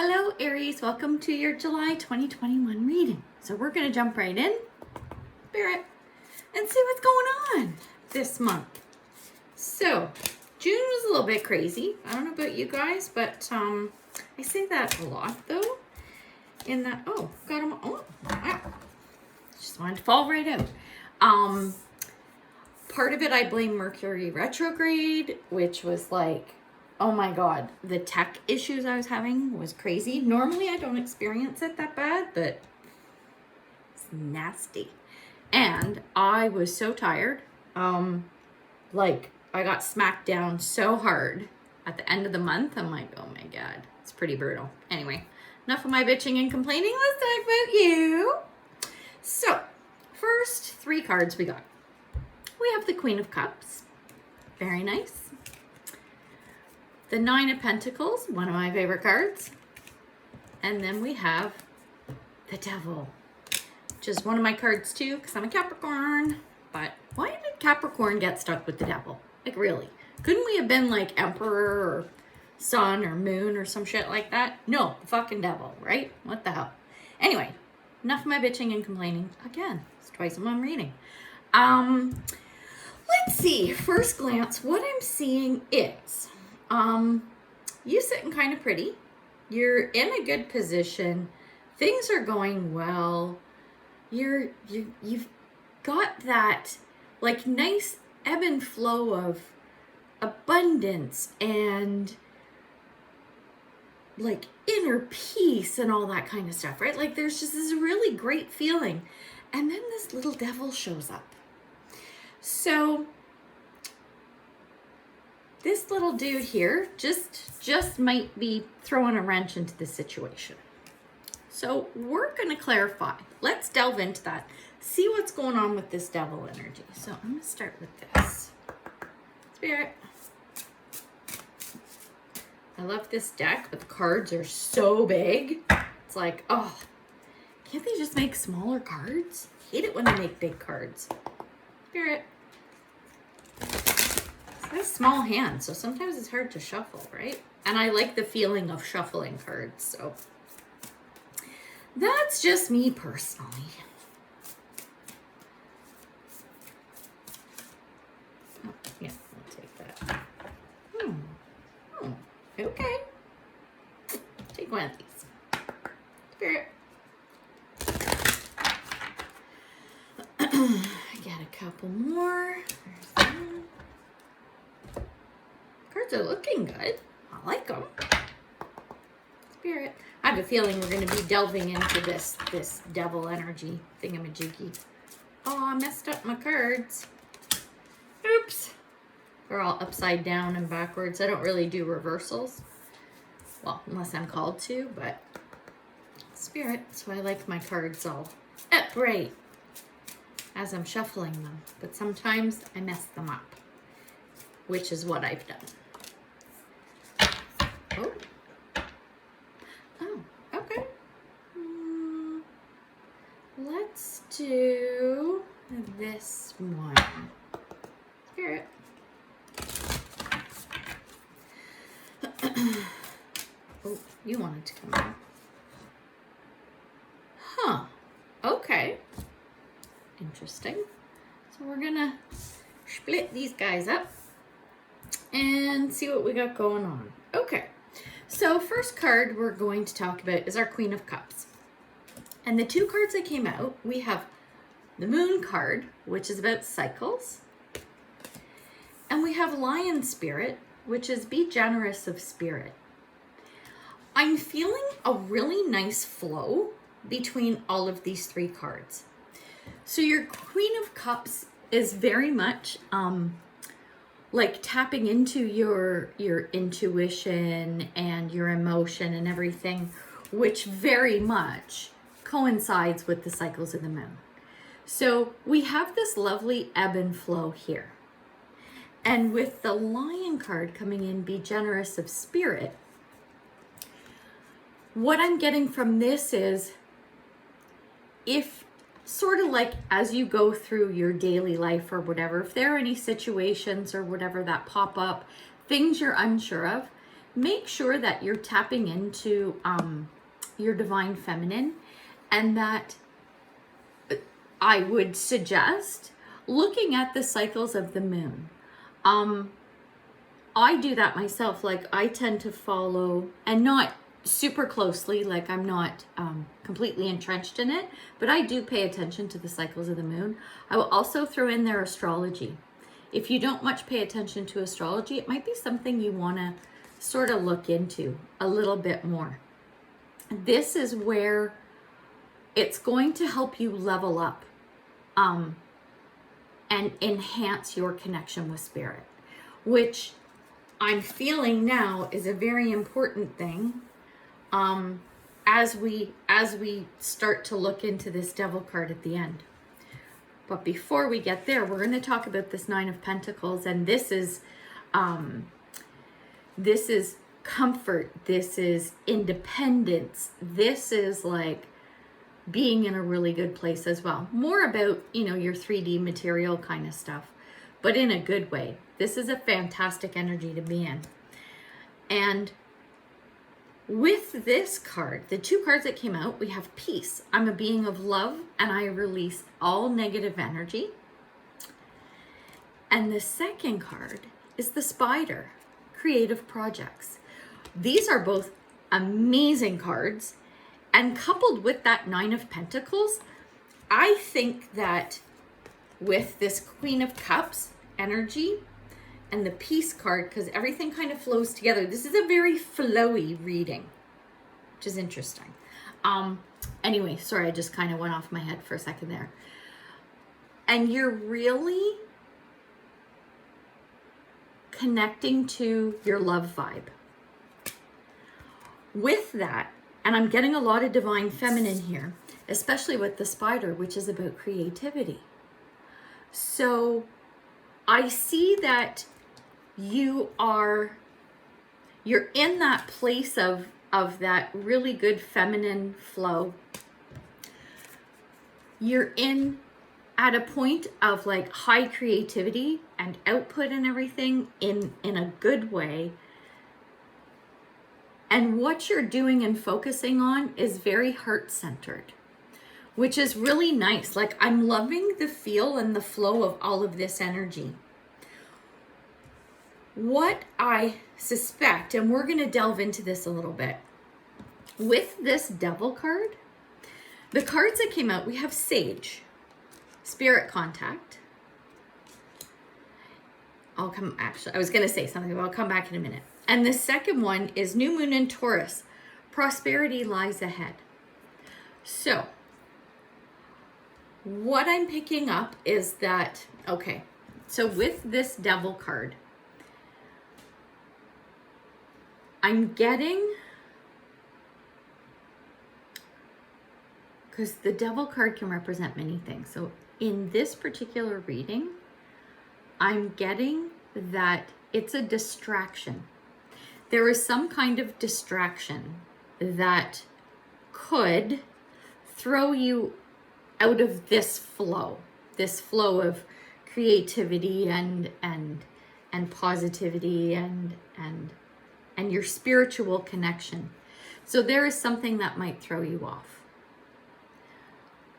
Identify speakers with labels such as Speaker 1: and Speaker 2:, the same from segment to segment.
Speaker 1: Hello Aries, welcome to your July 2021 reading. So we're going to jump right in, Spirit, and see what's going on this month. So June was a little bit crazy. I don't know about you guys, but I say that a lot though. In that, oh, got them, oh, wow. Just wanted to fall right out. Part of it I blame Mercury retrograde, which was like, oh my God, the tech issues I was having was crazy. Normally I don't experience it that bad, but it's nasty. And I was so tired. Like I got smacked down so hard at the end of the month. I'm like, oh my God, it's pretty brutal. Anyway, enough of my bitching and complaining. Let's talk about you. So first three cards we got. We have the Queen of Cups. Very nice. The Nine of Pentacles, one of my favorite cards. And then we have the Devil, which is one of my cards too, because I'm a Capricorn. But why did Capricorn get stuck with the Devil? Like really? Couldn't we have been like Emperor or Sun or Moon or some shit like that? No, the fucking Devil, right? What the hell? Anyway, enough of my bitching and complaining. Again, it's twice a month reading. Let's see. First glance, what I'm seeing is you sitting kind of pretty. You're in a good position. Things are going well. You've got that like nice ebb and flow of abundance and like inner peace and all that kind of stuff, right? Like there's just this really great feeling. And then this little devil shows up. So this little dude here just might be throwing a wrench into the situation. So we're going to clarify. Let's delve into that. See what's going on with this devil energy. So I'm going to start with this. Spirit. I love this deck, but the cards are so big. It's like, oh, can't they just make smaller cards? I hate it when they make big cards. Spirit. I have small hands, so sometimes it's hard to shuffle, right? And I like the feeling of shuffling cards, so that's just me personally. Oh, yeah, I'll take that. Okay. Take one of these. Spirit. I got a couple more. There's that. Cards are looking good. I like them. Spirit. I have a feeling we're going to be delving into this devil energy thingamajiggy. Oh, I messed up my cards. Oops. They're all upside down and backwards. I don't really do reversals. Well, unless I'm called to, but Spirit. So I like my cards all upright as I'm shuffling them. But sometimes I mess them up, which is what I've done. Oh. Oh, okay. Let's do this one. Spirit. Oh, you wanted to come out. Huh. Okay. Interesting. So we're gonna split these guys up and see what we got going on. Okay. So first card we're going to talk about is our Queen of Cups. And the two cards that came out, we have the Moon card, which is about cycles. And we have Lion Spirit, which is be generous of spirit. I'm feeling a really nice flow between all of these three cards. So your Queen of Cups is very much like tapping into your intuition and your emotion and everything, which very much coincides with the cycles of the moon. So we have this lovely ebb and flow here. And with the Lion card coming in, be generous of spirit, what I'm getting from this is, if sort of like as you go through your daily life or whatever, if there are any situations or whatever that pop up, things you're unsure of, make sure that you're tapping into your divine feminine, and that I would suggest looking at the cycles of the moon. I do that myself. Like, I tend to follow, and not super closely, like I'm not completely entrenched in it, but I do pay attention to the cycles of the moon. I will also throw in their astrology. If you don't much pay attention to astrology, it might be something you want to sort of look into a little bit more. This is where it's going to help you level up and enhance your connection with spirit, which I'm feeling now is a very important thing as we start to look into this Devil card at the end. But before we get there, we're going to talk about this Nine of Pentacles, and this is comfort, this is independence, this is like being in a really good place as well. More about, you know, your 3D material kind of stuff, but in a good way. This is a fantastic energy to be in. And with this card, the two cards that came out, we have peace. I'm a being of love, and I release all negative energy. And the second card is the Spider, creative projects. These are both amazing cards. And coupled with that Nine of Pentacles, I think that with this Queen of Cups energy and the Peace card, because everything kind of flows together, this is a very flowy reading, which is interesting. Anyway, sorry, I just kind of went off my head for a second there. And you're really connecting to your love vibe. With that, and I'm getting a lot of divine feminine here, especially with the Spider, which is about creativity. So I see that you're in that place of that really good feminine flow. You're at a point of like high creativity and output and everything in a good way. And what you're doing and focusing on is very heart-centered, which is really nice. Like, I'm loving the feel and the flow of all of this energy. What I suspect, and we're going to delve into this a little bit, with this Devil card, the cards that came out, we have Sage, Spirit Contact. I was going to say something, but I'll come back in a minute. And the second one is New Moon in Taurus. Prosperity lies ahead. So what I'm picking up is that, okay, so with this Devil card, I'm getting, because the Devil card can represent many things. So in this particular reading, I'm getting that it's a distraction. There is some kind of distraction that could throw you out of this flow of creativity and positivity and your spiritual connection. So there is something that might throw you off.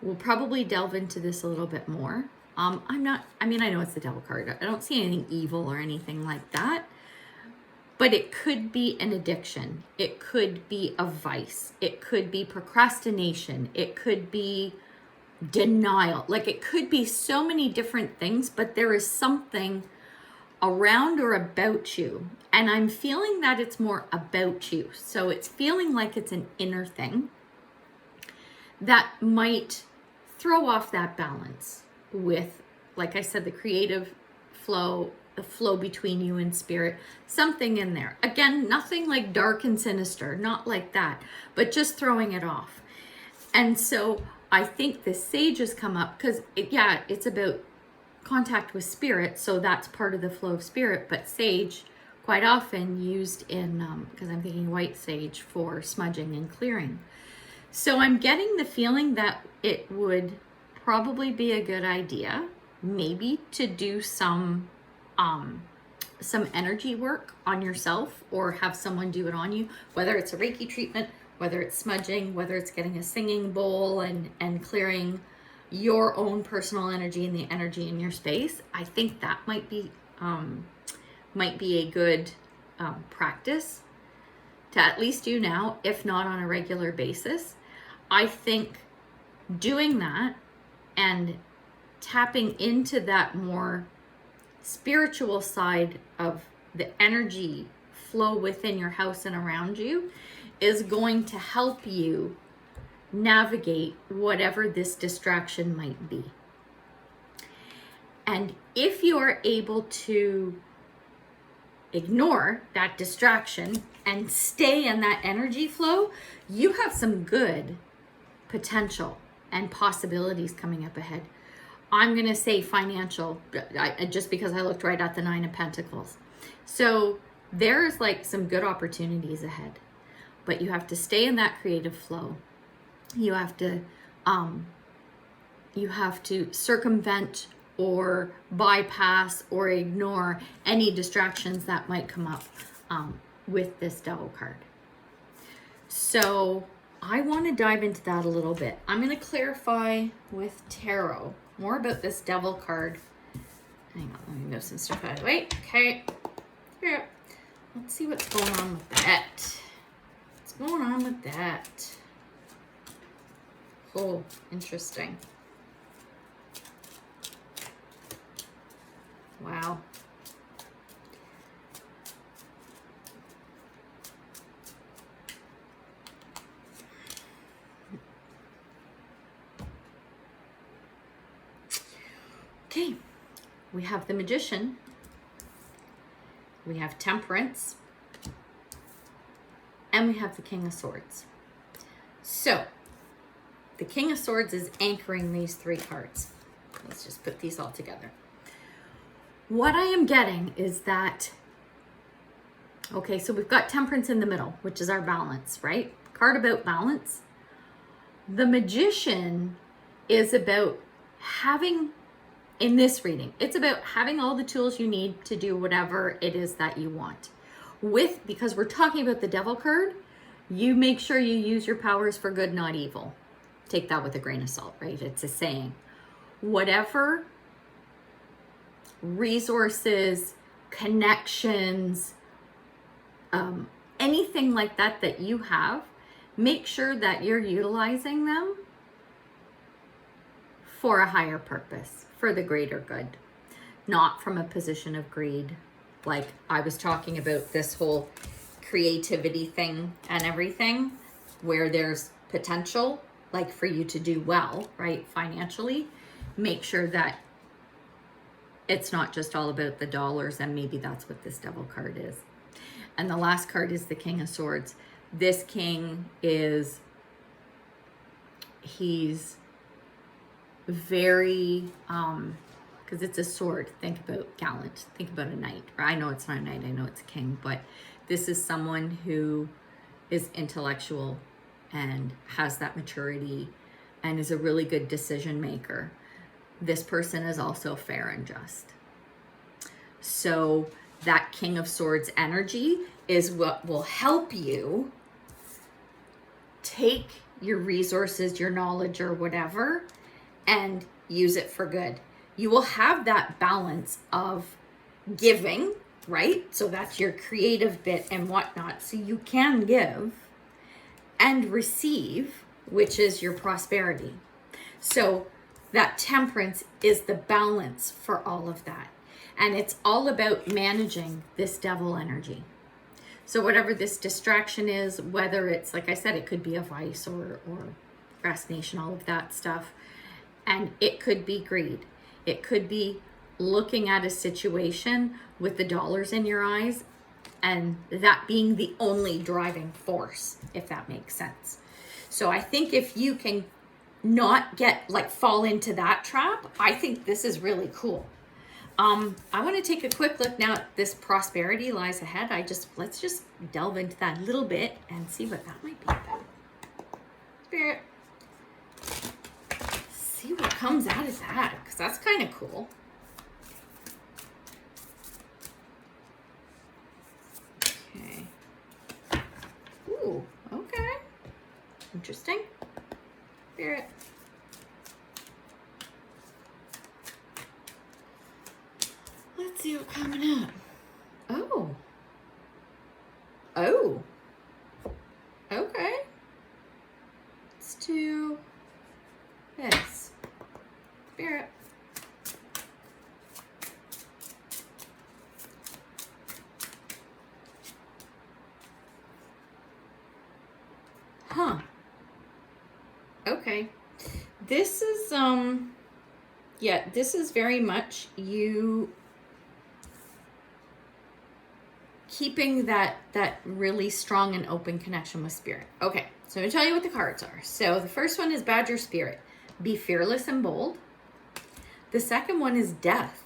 Speaker 1: We'll probably delve into this a little bit more. I know it's the Devil card. I don't see anything evil or anything like that. But it could be an addiction. It could be a vice. It could be procrastination. It could be denial. Like, it could be so many different things, but there is something around or about you. And I'm feeling that it's more about you. So it's feeling like it's an inner thing that might throw off that balance with, like I said, the creative flow, the flow between you and spirit, something in there. Again, nothing like dark and sinister, not like that, but just throwing it off. And so I think the Sage has come up because it's about contact with spirit. So that's part of the flow of spirit, but Sage quite often used in, because I'm thinking white sage for smudging and clearing. So I'm getting the feeling that it would probably be a good idea maybe to do some some energy work on yourself or have someone do it on you, whether it's a Reiki treatment, whether it's smudging, whether it's getting a singing bowl and clearing your own personal energy and the energy in your space. I think that might be a good practice to at least do now, if not on a regular basis. I think doing that and tapping into that more spiritual side of the energy flow within your house and around you is going to help you navigate whatever this distraction might be. And if you are able to ignore that distraction and stay in that energy flow, you have some good potential and possibilities coming up ahead. I'm going to say financial, just because I looked right at the 9 of Pentacles. So there's like some good opportunities ahead, but you have to stay in that creative flow. You have to circumvent or bypass or ignore any distractions that might come up with this Devil card. So I want to dive into that a little bit. I'm going to clarify with Tarot more about this Devil card. Hang on, let me move some stuff out of the way. Okay. Here. Let's see what's going on with that. What's going on with that? Oh, interesting. Wow. Okay, we have the Magician, we have Temperance, and we have the King of Swords. So, the King of Swords is anchoring these 3 cards. Let's just put these all together. What I am getting is that, okay, so we've got Temperance in the middle, which is our balance, right? Card about balance. The Magician is about having, in this reading, it's about having all the tools you need to do whatever it is that you want. Because we're talking about the Devil card, you make sure you use your powers for good, not evil. Take that with a grain of salt, right? It's a saying. Whatever resources, connections, anything like that that you have, make sure that you're utilizing them for a higher purpose, for the greater good, not from a position of greed. Like I was talking about this whole creativity thing and everything, where there's potential, like for you to do well, right, financially. Make sure that it's not just all about the dollars, and maybe that's what this Devil card is. And the last card is the King of Swords. This king is, he's very, because it's a sword, think about gallant, think about a knight. I know it's not a knight, I know it's a king, but this is someone who is intellectual and has that maturity and is a really good decision maker. This person is also fair and just. So that King of Swords energy is what will help you take your resources, your knowledge, or whatever, and use it for good. You will have that balance of giving, right? So that's your creative bit and whatnot. So you can give and receive, which is your prosperity. So that Temperance is the balance for all of that. And it's all about managing this Devil energy. So whatever this distraction is, whether it's, like I said, it could be a vice or procrastination, all of that stuff. And it could be greed. It could be looking at a situation with the dollars in your eyes and that being the only driving force, if that makes sense. So I think if you can not fall into that trap, I think this is really cool. I want to take a quick look now at this prosperity lies ahead. Let's just delve into that a little bit and see what that might be about. Spirit, see what comes out of that, because that's kind of cool. Oh, okay. Interesting. Spirit. Let's see what's coming up. Oh. Oh. Okay. Let's do this. Spirit. Huh. Okay. This is, yeah, this is very much you keeping that really strong and open connection with spirit. Okay, so I'm going to tell you what the cards are. So the first one is Badger Spirit. Be fearless and bold. The second one is Death.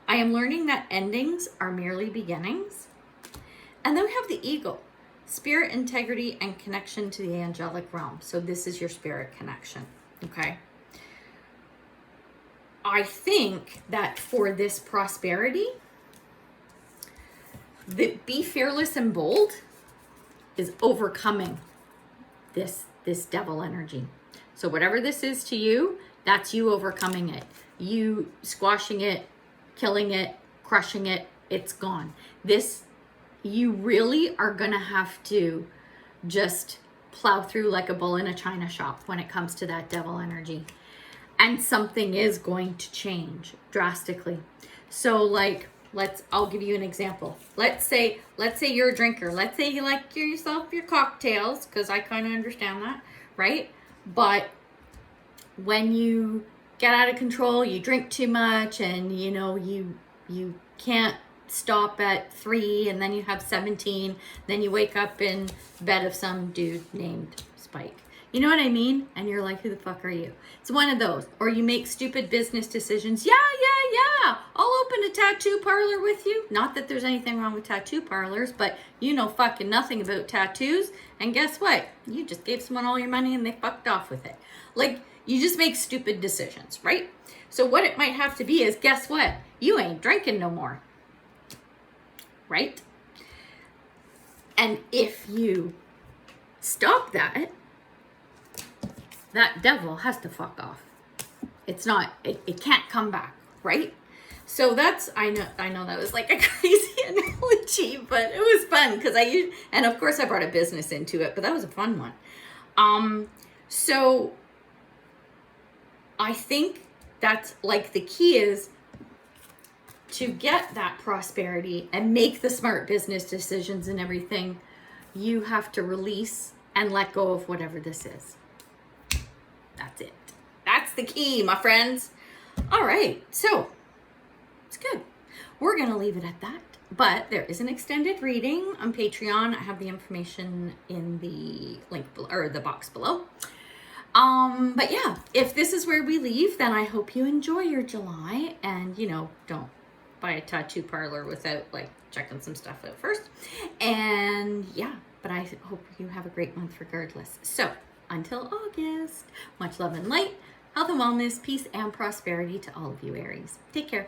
Speaker 1: I am learning that endings are merely beginnings. And then we have the Eagle. Spirit integrity and connection to the angelic realm. So this is your spirit connection, okay? I think that for this prosperity, the be fearless and bold is overcoming this devil energy. So whatever this is to you, that's you overcoming it. You squashing it, killing it, crushing it, it's gone. This, you really are gonna have to just plow through like a bull in a china shop when it comes to that devil energy. And something is going to change drastically. So like, I'll give you an example. Let's say you're a drinker. Let's say you like yourself your cocktails, because I kind of understand that, right? But when you get out of control, you drink too much, and you know, you can't stop at 3, and then you have 17, then you wake up in bed of some dude named Spike. You know what I mean? And you're like, who the fuck are you? It's one of those. Or you make stupid business decisions. Yeah. I'll open a tattoo parlor with you. Not that there's anything wrong with tattoo parlors, but you know fucking nothing about tattoos. And guess what? You just gave someone all your money and they fucked off with it. Like, you just make stupid decisions, right? So what it might have to be is, guess what? You ain't drinking no more. Right? And if you stop that, that devil has to fuck off. It's not, it can't come back, right? So that's, I know that was like a crazy analogy, but it was fun because and of course I brought a business into it, but that was a fun one. So I think that's like the key is to get that prosperity and make the smart business decisions and everything, you have to release and let go of whatever this is. That's it. That's the key, my friends. All right, so it's good. We're going to leave it at that. But there is an extended reading on Patreon. I have the information in the link below, or the box below. But yeah, if this is where we leave, then I hope you enjoy your July, and you know, don't buy a tattoo parlor without like checking some stuff out first. And yeah, but I hope you have a great month regardless. So until August, much love and light, health and wellness, peace and prosperity to all of you Aries. Take care.